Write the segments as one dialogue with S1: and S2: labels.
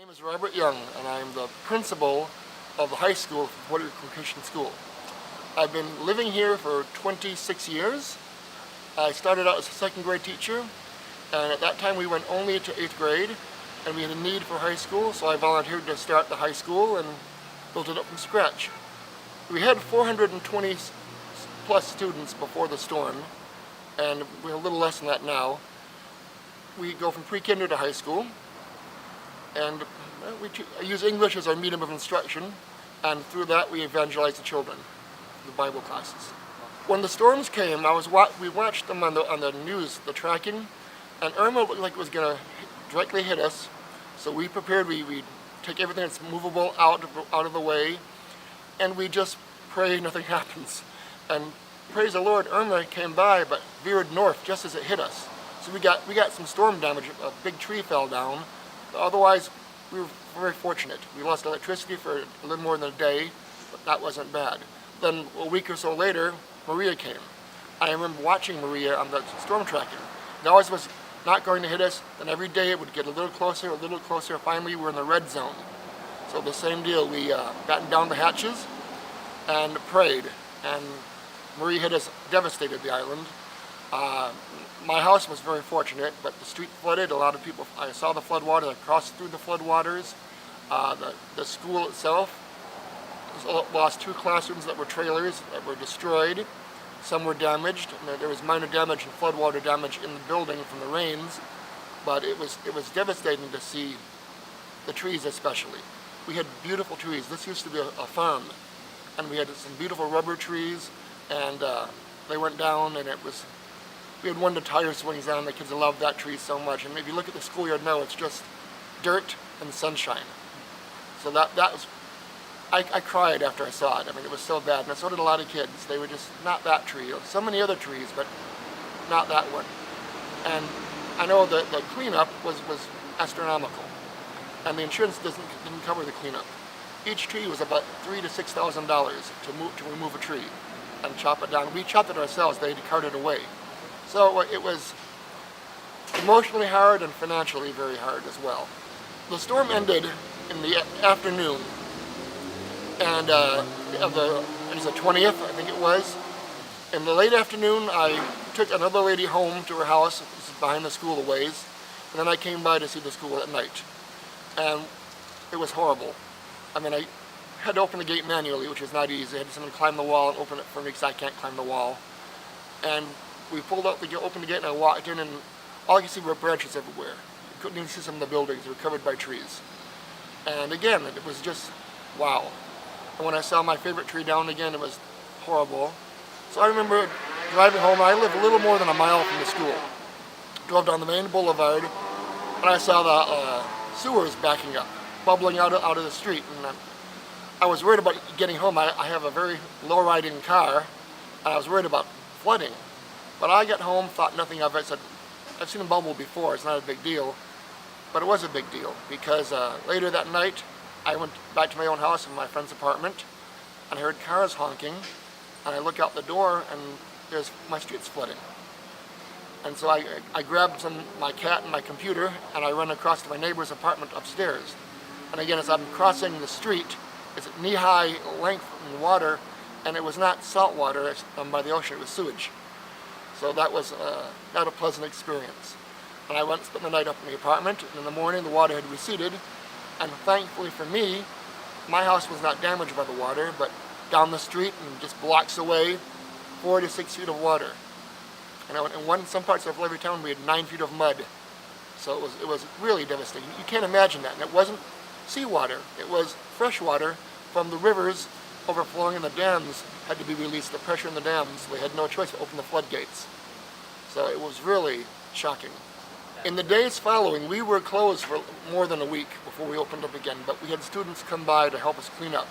S1: name is Robert Young, and I'm the principal of the high school of Puerto Rico Christian School. I've been living here for 26 years. I started out as a second grade teacher, and at that time we went only to 8th grade, and we had a need for high school, so I volunteered to start the high school and built it up from scratch. We had 420 plus students before the storm, and we're a little less than that now. We go from pre-kinder to high school, and I use English as our medium of instruction, and through that we evangelize the children, the Bible classes. When the storms came, we watched them on the news, the tracking, and Irma looked like it was going to directly hit us, so we prepared. We take everything that's movable out of the way, and we just pray nothing happens. And praise the Lord, Irma came by but veered north just as it hit us. So we got some storm damage. A big tree fell down. Otherwise, we were very fortunate. We lost electricity for a little more than a day, but that wasn't bad. Then a week or so later, Maria came. I remember watching Maria on the storm tracking. It always was not going to hit us, and every day it would get a little closer, a little closer. Finally, we're in the red zone. So the same deal. We battened down the hatches and prayed, and Maria hit us, devastated the island. My house was very fortunate, but the street flooded. A lot of people, I saw the floodwaters. I crossed through the floodwaters. The school itself lost 2 classrooms that were trailers that were destroyed. Some were damaged. There was minor damage and floodwater damage in the building from the rains, but it was devastating to see the trees especially. We had beautiful trees. This used to be a farm, and we had some beautiful rubber trees, and they went down, and we had one of the tire swings on. The kids loved that tree so much. And if you look at the schoolyard now, it's just dirt and sunshine. So that was, I cried after I saw it. I mean, it was so bad. And so did a lot of kids. They were just, not that tree. So many other trees, but not that one. And I know that the cleanup was astronomical. And the insurance didn't cover the cleanup. Each tree was about $3,000 to $6,000 to remove a tree and chop it down. We chopped it ourselves. They carted it away. So it was emotionally hard and financially very hard as well. The storm ended in the afternoon, and it was the 20th, I think it was. In the late afternoon, I took another lady home to her house. This is behind the school a ways, and then I came by to see the school at night. And it was horrible. I mean, I had to open the gate manually, which was not easy. I had someone climb the wall and open it for me because I can't climb the wall. And we pulled out opened the gate, and I walked in, and all I could see were branches everywhere. You couldn't even see some of the buildings. They were covered by trees. And again, it was just, wow. And when I saw my favorite tree down again, it was horrible. So I remember driving home. I live a little more than a mile from the school. Drove down the main boulevard, and I saw the sewers backing up, bubbling out of the street. And I was worried about getting home. I have a very low-riding car, and I was worried about flooding. But I got home, thought nothing of it. I said, I've seen a bubble before, it's not a big deal. But it was a big deal, because later that night, I went back to my own house in my friend's apartment, and I heard cars honking, and I look out the door, and my street's flooding. And so I grabbed my cat and my computer, and I run across to my neighbor's apartment upstairs. And again, as I'm crossing the street, it's knee-high length in water, and it was not salt water by the ocean, it was sewage. So that was not a pleasant experience. And I went and spent the night up in the apartment, and in the morning the water had receded, and thankfully for me, my house was not damaged by the water, but down the street and just blocks away, 4 to 6 feet of water. And in some parts of every town we had 9 feet of mud. So it was really devastating. You can't imagine that. And it wasn't seawater, it was fresh water from the rivers overflowing, and the dams had to be released. The pressure in the dams, they had no choice to open the floodgates. So it was really shocking. In the days following, we were closed for more than a week before we opened up again, but we had students come by to help us clean up.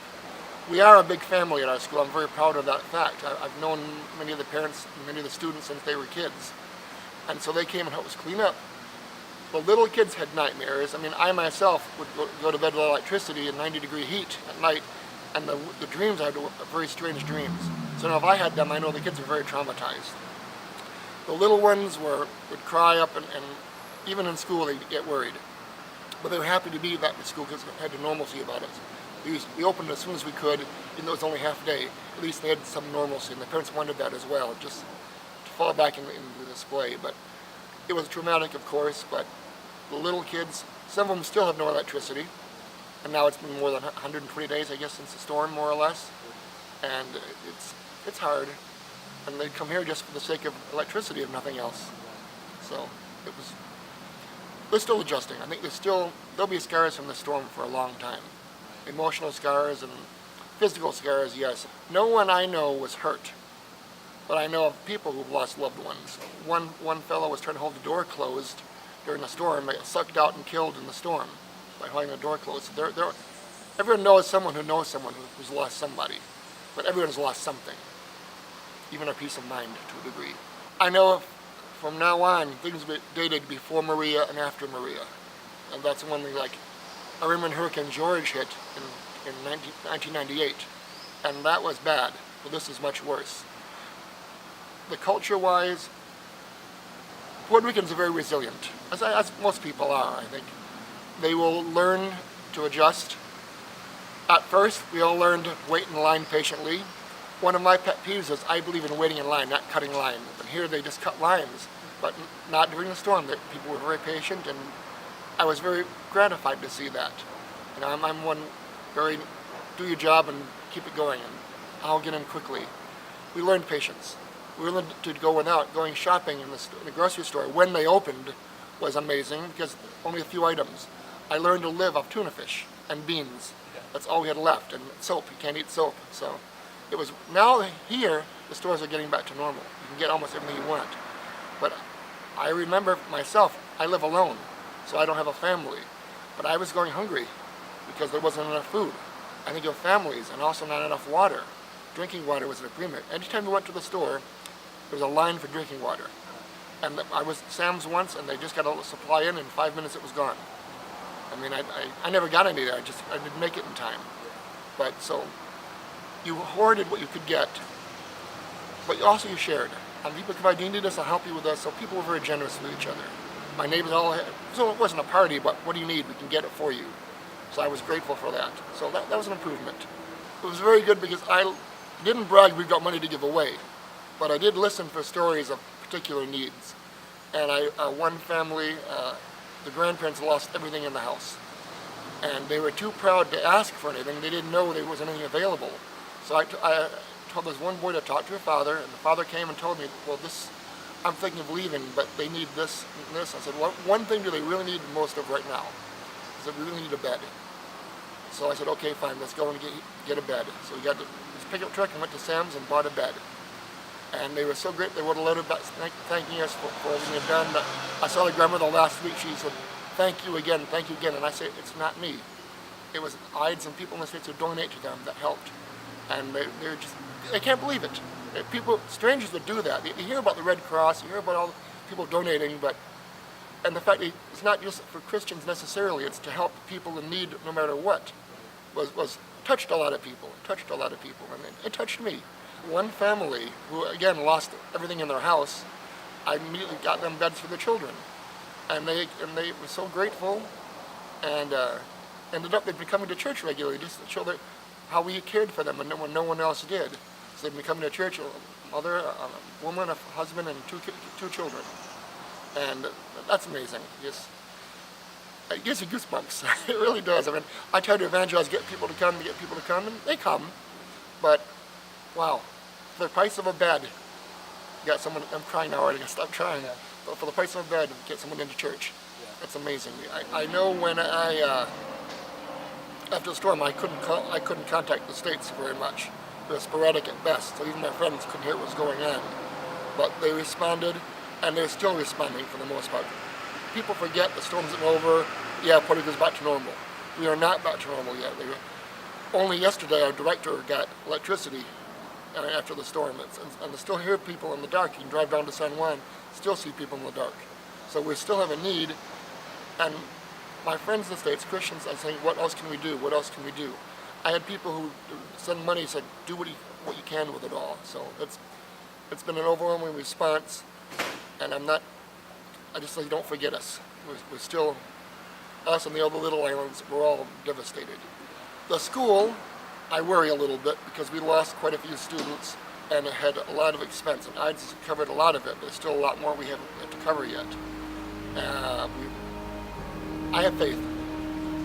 S1: We are a big family at our school. I'm very proud of that fact. I've known many of the parents and many of the students since they were kids. And so they came and helped us clean up. The little kids had nightmares. I mean, I myself would go to bed with electricity in 90-degree heat at night, and the dreams I had were very strange dreams. So now if I had them, I know the kids were very traumatized. The little ones would cry up, and even in school they'd get worried. But they were happy to be back at school because it had a normalcy about it. We opened as soon as we could, even though it was only half a day. At least they had some normalcy, and the parents wanted that as well, just to fall back in the display. But it was traumatic, of course, but the little kids, some of them still have no electricity, and now it's been more than 120 days, I guess, since the storm, more or less, and it's hard. And they come here just for the sake of electricity, if nothing else. So they're still adjusting. I think there'll be scars from the storm for a long time. Emotional scars and physical scars, yes. No one I know was hurt, but I know of people who've lost loved ones. One fellow was trying to hold the door closed during the storm. They got sucked out and killed in the storm by holding the door closed. Everyone knows someone who's lost somebody, but everyone's lost something, even our peace of mind to a degree. I know from now on, things will be dated before Maria and after Maria. And that's one thing, like, I remember when Hurricane George hit in 1998, and that was bad. Well, this is much worse. The culture-wise, Puerto Ricans are very resilient, as most people are, I think. They will learn to adjust. At first, we all learned to wait in line patiently. One of my pet peeves is I believe in waiting in line, not cutting lines. And here they just cut lines, but not during the storm. People were very patient, and I was very gratified to see that. You know, I'm one very do your job and keep it going, and I'll get in quickly. We learned patience. We learned to go without going shopping in the grocery store when they opened was amazing because only a few items. I learned to live off tuna fish and beans. That's all we had left, and soap. You can't eat soap, so. It was, now here, the stores are getting back to normal. You can get almost everything you want. But I remember myself, I live alone, so I don't have a family. But I was going hungry because there wasn't enough food. I think of families and also not enough water. Drinking water was an agreement. Anytime we went to the store, there was a line for drinking water. And I was at Sam's once, and they just got a supply in 5 minutes it was gone. I mean, I never got any there, I didn't make it in time. But so, you hoarded what you could get, but also you shared. And people could provide, you need us, I'll help you with us. So people were very generous with each other. My neighbors all had, so it wasn't a party, but what do you need? We can get it for you. So I was grateful for that. So that was an improvement. It was very good because I didn't brag we've got money to give away, but I did listen for stories of particular needs. And one family, the grandparents lost everything in the house. And they were too proud to ask for anything. They didn't know there was anything available. So I told this one boy to talk to her father, and the father came and told me, well, I'm thinking of leaving, but they need this and this. I said, well, one thing do they really need most of right now? He said, we really need a bed. So I said, okay, fine, let's go and get a bed. So we got this pickup truck and went to Sam's and bought a bed. And they were so great, they wrote a letter back thanking us for everything they've done. I saw the grandmother last week, she said, thank you again, and I said, it's not me. It was IDES and people in the States who donate to them that helped. And they can't believe it. Strangers would do that. You hear about the Red Cross, you hear about all the people donating, and the fact that it's not just for Christians necessarily, it's to help people in need no matter what, touched a lot of people, and it touched me. One family who, again, lost everything in their house, I immediately got them beds for their children. And they were so grateful, and ended up they'd been coming to church regularly just to show how we cared for them and when no one else did. So they'd been coming to church, a mother, a woman, a husband, and two children. And that's amazing. It gives you goosebumps. It really does. I mean, I try to evangelize, get people to come, and they come. But, wow, for the price of a bed, you got someone, I'm crying now already, I gotta stop crying. But for the price of a bed, get someone into church. That's amazing. I know when after the storm, I couldn't contact the States very much. It was sporadic at best, so even my friends couldn't hear what was going on. But they responded, and they're still responding for the most part. People forget the storm isn't over. Yeah, Puerto Rico's back to normal. We are not back to normal yet. Only yesterday, our director got electricity after the storm, and they still hear people in the dark. You can drive down to San Juan, still see people in the dark. So we still have a need, and my friends in the States, Christians, are saying, what else can we do? What else can we do? I had people who send money, said, do what you can with it all. So it's been an overwhelming response, and I just say, don't forget us. We're still us and the other little islands were all devastated. The school, I worry a little bit because we lost quite a few students and it had a lot of expense. And IDES has covered a lot of it, but there's still a lot more we haven't to cover yet. I have faith.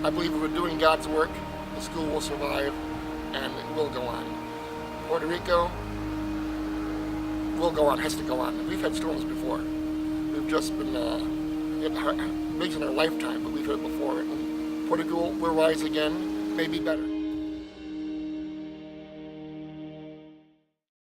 S1: I believe if we're doing God's work, the school will survive and it will go on. Puerto Rico will go on, has to go on. We've had storms before. We've just been, it makes in our lifetime, but we've had it before. And Puerto Rico will rise again, maybe better.